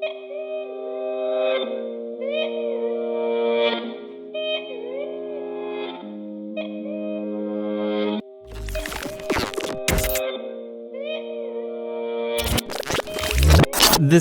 This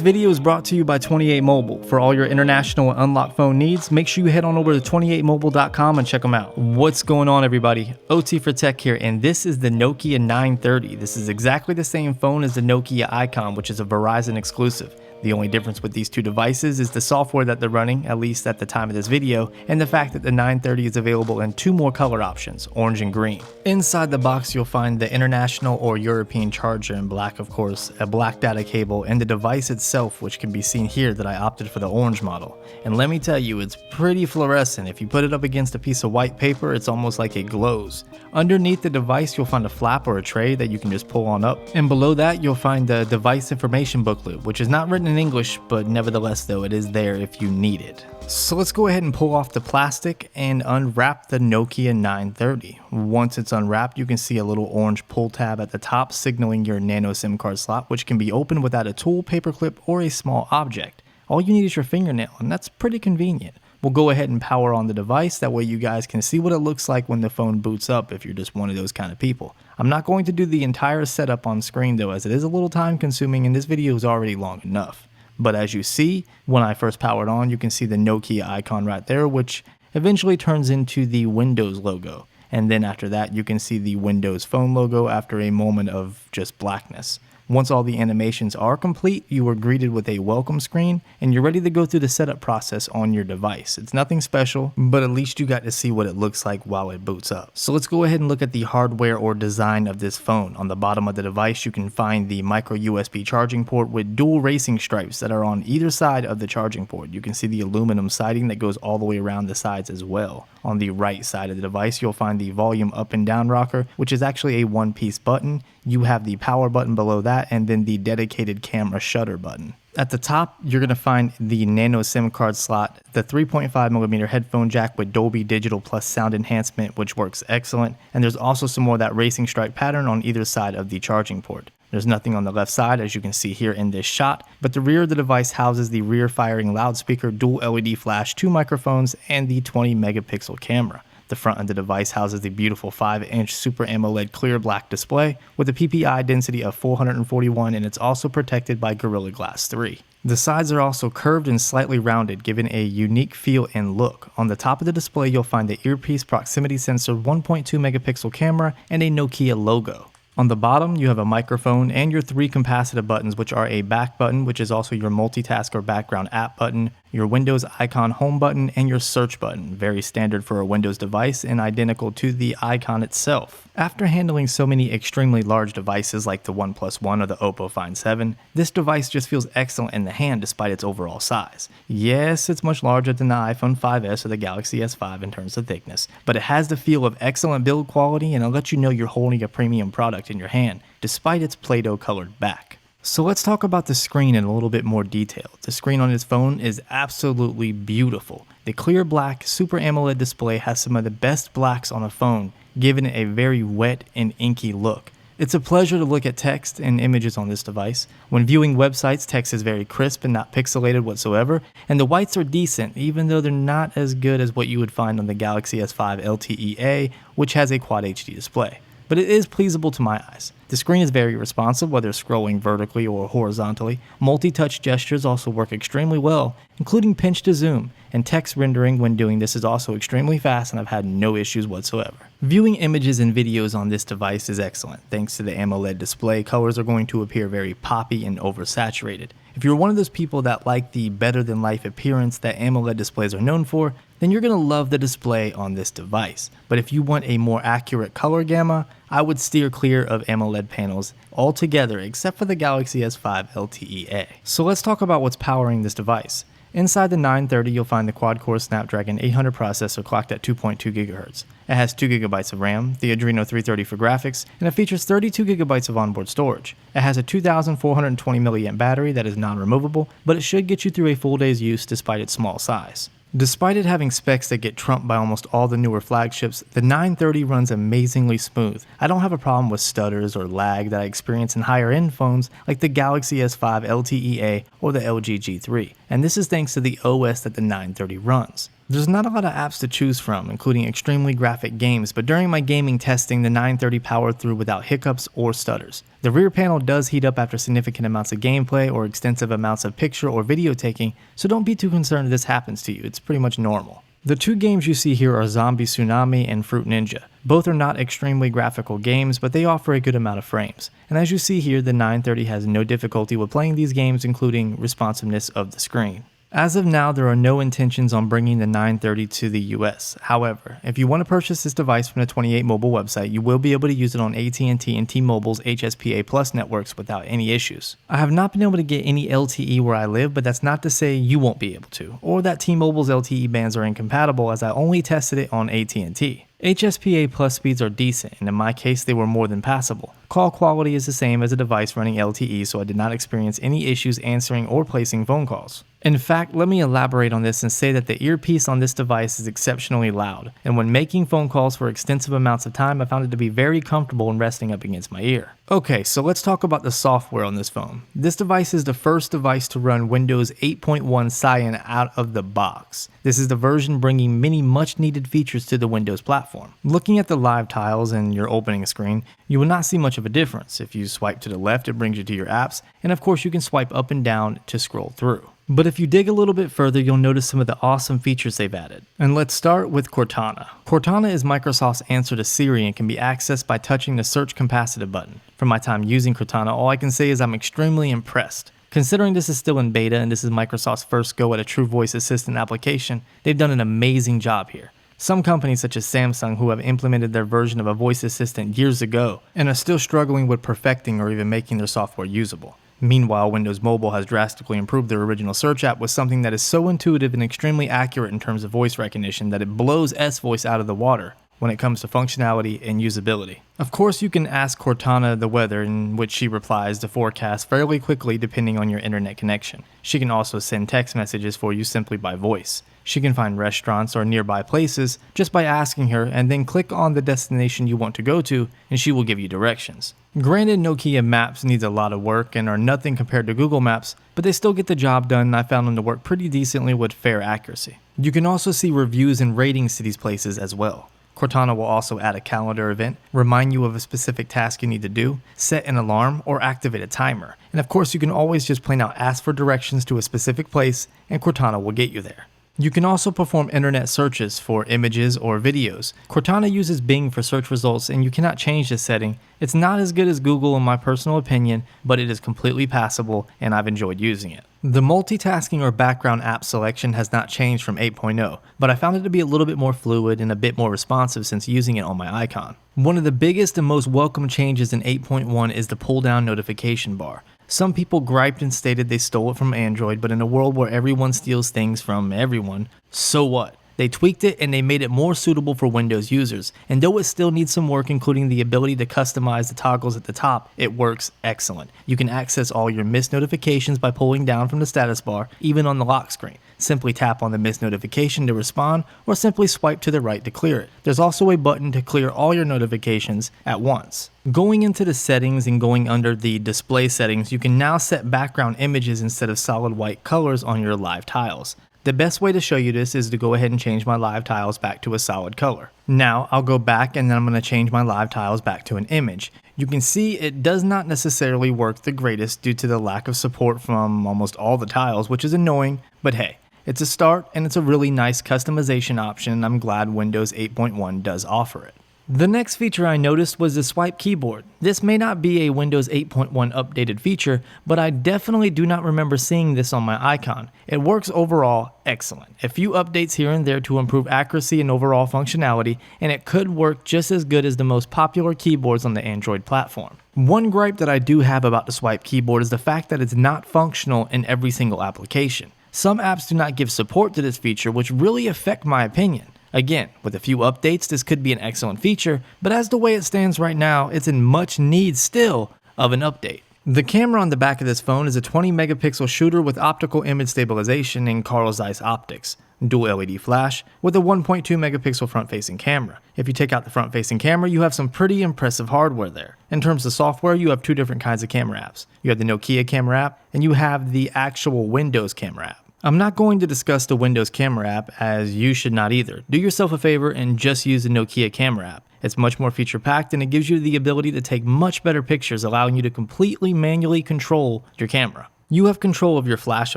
video is brought to you by 28 Mobile. For all your international and unlocked phone needs, make sure you head on over to 28mobile.com and check them out. What's going on, everybody? OT for Tech here, and this is the Nokia 930. This is exactly the same phone as the Nokia Icon, which is a Verizon exclusive. The only difference with these two devices is the software that they're running, at least at the time of this video, and the fact that the 930 is available in two more color options, orange and green. Inside the box, you'll find the international or European charger in black, of course, a black data cable, and the device itself, which can be seen here that I opted for the orange model. And let me tell you, it's pretty fluorescent. If you put it up against a piece of white paper, it's almost like it glows. Underneath the device, you'll find a flap or a tray that you can just pull on up, and below that, you'll find the device information booklet, which is not written in English, but nevertheless though, it is there if you need it. So let's go ahead and pull off the plastic and unwrap the Nokia 930. Once it's unwrapped, you can see a little orange pull tab at the top signaling your nano SIM card slot, which can be opened without a tool, paperclip, or a small object. All you need is your fingernail, and that's pretty convenient. We'll go ahead and power on the device, that way you guys can see what it looks like when the phone boots up if you're just one of those kind of people. I'm not going to do the entire setup on screen though, as it is a little time consuming and this video is already long enough. But as you see, when I first powered on, you can see the Nokia icon right there, which eventually turns into the Windows logo. And then after that, you can see the Windows Phone logo after a moment of just blackness. Once all the animations are complete, you are greeted with a welcome screen and you're ready to go through the setup process on your device. It's nothing special, but at least you got to see what it looks like while it boots up. So let's go ahead and look at the hardware or design of this phone. On the bottom of the device, you can find the micro USB charging port with dual racing stripes that are on either side of the charging port. You can see the aluminum siding that goes all the way around the sides as well. On the right side of the device, you'll find the volume up and down rocker, which is actually a one-piece button. You have the power button below that, and then the dedicated camera shutter button. At the top, you're going to find the nano SIM card slot, the 3.5mm headphone jack with Dolby Digital Plus sound enhancement, which works excellent, and there's also some more of that racing stripe pattern on either side of the charging port. There's nothing on the left side, as you can see here in this shot, but the rear of the device houses the rear firing loudspeaker, dual LED flash, 2 microphones, and the 20 megapixel camera. The front of the device houses the beautiful 5-inch Super AMOLED clear black display with a PPI density of 441, and it's also protected by Gorilla Glass 3. The sides are also curved and slightly rounded, giving a unique feel and look. On the top of the display, you'll find the earpiece proximity sensor, 1.2 megapixel camera, and a Nokia logo. On the bottom, you have a microphone and your 3 capacitive buttons, which are a back button, which is also your multitask or background app button, your Windows icon home button, and your search button, very standard for a Windows device and identical to the icon itself. After handling so many extremely large devices like the OnePlus One or the Oppo Find 7, this device just feels excellent in the hand despite its overall size. Yes, it's much larger than the iPhone 5S or the Galaxy S5 in terms of thickness, but it has the feel of excellent build quality and it'll let you know you're holding a premium product in your hand, despite its Play-Doh colored back. So let's talk about the screen in a little bit more detail. The screen on this phone is absolutely beautiful. The clear black Super AMOLED display has some of the best blacks on a phone, giving it a very wet and inky look. It's a pleasure to look at text and images on this device. When viewing websites, text is very crisp and not pixelated whatsoever, and the whites are decent, even though they're not as good as what you would find on the Galaxy S5 LTE-A, which has a Quad HD display. But it is pleasable to my eyes. The screen is very responsive, whether scrolling vertically or horizontally. Multi-touch gestures also work extremely well, including pinch to zoom, and text rendering when doing this is also extremely fast and I've had no issues whatsoever. Viewing images and videos on this device is excellent. Thanks to the AMOLED display, colors are going to appear very poppy and oversaturated. If you're one of those people that like the better-than-life appearance that AMOLED displays are known for, then you're going to love the display on this device. But if you want a more accurate color gamma, I would steer clear of AMOLED panels altogether except for the Galaxy S5 LTE-A. So let's talk about what's powering this device. Inside the 930, you'll find the quad-core Snapdragon 800 processor clocked at 2.2 GHz. It has 2 GB of RAM, the Adreno 330 for graphics, and it features 32 GB of onboard storage. It has a 2420 mAh battery that is non-removable, but it should get you through a full day's use despite its small size. Despite it having specs that get trumped by almost all the newer flagships, the 930 runs amazingly smooth. I don't have a problem with stutters or lag that I experience in higher end phones like the Galaxy S5 LTE-A or the LG G3, and this is thanks to the OS that the 930 runs. There's not a lot of apps to choose from, including extremely graphic games, but during my gaming testing, the 930 powered through without hiccups or stutters. The rear panel does heat up after significant amounts of gameplay or extensive amounts of picture or video taking, so don't be too concerned if this happens to you, it's pretty much normal. The two games you see here are Zombie Tsunami and Fruit Ninja. Both are not extremely graphical games, but they offer a good amount of frames. And as you see here, the 930 has no difficulty with playing these games, including responsiveness of the screen. As of now, there are no intentions on bringing the 930 to the US. However, if you want to purchase this device from the 28 Mobile website, you will be able to use it on AT&T and T-Mobile's HSPA Plus networks without any issues. I have not been able to get any LTE where I live, but that's not to say you won't be able to, or that T-Mobile's LTE bands are incompatible, as I only tested it on AT&T. HSPA Plus speeds are decent, and in my case they were more than passable. Call quality is the same as a device running LTE, so I did not experience any issues answering or placing phone calls. In fact, let me elaborate on this and say that the earpiece on this device is exceptionally loud, and when making phone calls for extensive amounts of time, I found it to be very comfortable in resting up against my ear. Okay, so let's talk about the software on this phone. This device is the first device to run Windows 8.1 Cyan out of the box. This is the version bringing many much needed features to the Windows platform. Looking at the live tiles in your opening screen, you will not see much of a difference. If you swipe to the left, it brings you to your apps, and of course you can swipe up and down to scroll through. But if you dig a little bit further, you'll notice some of the awesome features they've added. And let's start with Cortana. Cortana is Microsoft's answer to Siri and can be accessed by touching the search capacitive button. From my time using Cortana, all I can say is I'm extremely impressed. Considering this is still in beta and this is Microsoft's first go at a true voice assistant application, they've done an amazing job here. Some companies such as Samsung, who have implemented their version of a voice assistant years ago and are still struggling with perfecting or even making their software usable. Meanwhile, Windows Mobile has drastically improved their original search app with something that is so intuitive and extremely accurate in terms of voice recognition that it blows S-Voice out of the water when it comes to functionality and usability. Of course, you can ask Cortana the weather, in which she replies to forecast fairly quickly depending on your internet connection. She can also send text messages for you simply by voice. She can find restaurants or nearby places just by asking her, and then click on the destination you want to go to and she will give you directions. Granted, Nokia Maps needs a lot of work and are nothing compared to Google Maps, but they still get the job done and I found them to work pretty decently with fair accuracy. You can also see reviews and ratings to these places as well. Cortana will also add a calendar event, remind you of a specific task you need to do, set an alarm, or activate a timer. And of course, you can always just plain out ask for directions to a specific place and Cortana will get you there. You can also perform internet searches for images or videos. Cortana uses Bing for search results and you cannot change this setting. It's not as good as Google in my personal opinion, but it is completely passable and I've enjoyed using it. The multitasking or background app selection has not changed from 8.0, but I found it to be a little bit more fluid and a bit more responsive since using it on my icon. One of the biggest and most welcome changes in 8.1 is the pull-down notification bar. Some people griped and stated they stole it from Android, but in a world where everyone steals things from everyone, so what? They tweaked it and they made it more suitable for Windows users, and though it still needs some work including the ability to customize the toggles at the top, it works excellent. You can access all your missed notifications by pulling down from the status bar, even on the lock screen. Simply tap on the missed notification to respond, or simply swipe to the right to clear it. There's also a button to clear all your notifications at once. Going into the settings and going under the display settings, you can now set background images instead of solid white colors on your live tiles. The best way to show you this is to go ahead and change my live tiles back to a solid color. Now I'll go back and then I'm going to change my live tiles back to an image. You can see it does not necessarily work the greatest due to the lack of support from almost all the tiles, which is annoying, but hey, it's a start and it's a really nice customization option and I'm glad Windows 8.1 does offer it. The next feature I noticed was the swipe keyboard. This may not be a Windows 8.1 updated feature, but I definitely do not remember seeing this on my icon. It works overall excellent. A few updates here and there to improve accuracy and overall functionality, and it could work just as good as the most popular keyboards on the Android platform. One gripe that I do have about the swipe keyboard is the fact that it's not functional in every single application. Some apps do not give support to this feature, which really affect my opinion. Again, with a few updates, this could be an excellent feature, but as the way it stands right now, it's in much need still of an update. The camera on the back of this phone is a 20 megapixel shooter with optical image stabilization and Carl Zeiss optics. dual LED flash, with a 1.2 megapixel front-facing camera. If you take out the front-facing camera, you have some pretty impressive hardware there. In terms of software, you have two different kinds of camera apps. You have the Nokia camera app, and you have the actual Windows camera app. I'm not going to discuss the Windows camera app, as you should not either. Do yourself a favor and just use the Nokia camera app. It's much more feature-packed and it gives you the ability to take much better pictures, allowing you to completely manually control your camera. You have control of your flash,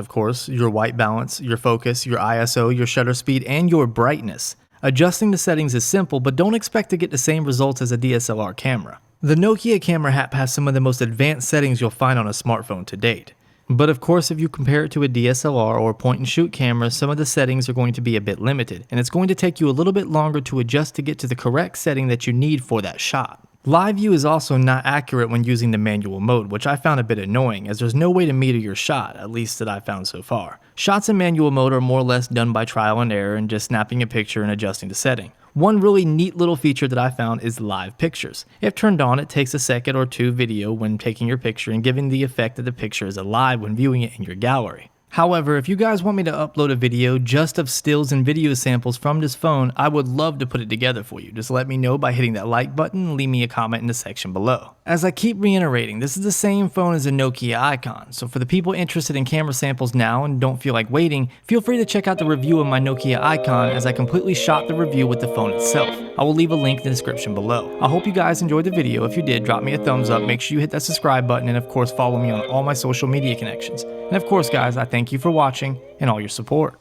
of course, your white balance, your focus, your ISO, your shutter speed, and your brightness. Adjusting the settings is simple, but don't expect to get the same results as a DSLR camera. The Nokia camera app has some of the most advanced settings you'll find on a smartphone to date. But of course, if you compare it to a DSLR or point-and-shoot camera, some of the settings are going to be a bit limited, and it's going to take you a little bit longer to adjust to get to the correct setting that you need for that shot. Live view is also not accurate when using the manual mode, which I found a bit annoying, as there's no way to meter your shot, at least that I've found so far. Shots in manual mode are more or less done by trial and error and just snapping a picture and adjusting the setting. One really neat little feature that I found is live pictures. If turned on, it takes a second or two video when taking your picture and giving the effect that the picture is alive when viewing it in your gallery. However, if you guys want me to upload a video just of stills and video samples from this phone, I would love to put it together for you. Just let me know by hitting that like button and leave me a comment in the section below. As I keep reiterating, this is the same phone as a Nokia Icon, so for the people interested in camera samples now and don't feel like waiting, feel free to check out the review of my Nokia Icon, as I completely shot the review with the phone itself. I will leave a link in the description below. I hope you guys enjoyed the video. If you did, drop me a thumbs up, make sure you hit that subscribe button, and of course follow me on all my social media connections. And of course guys, I thank you for watching and all your support.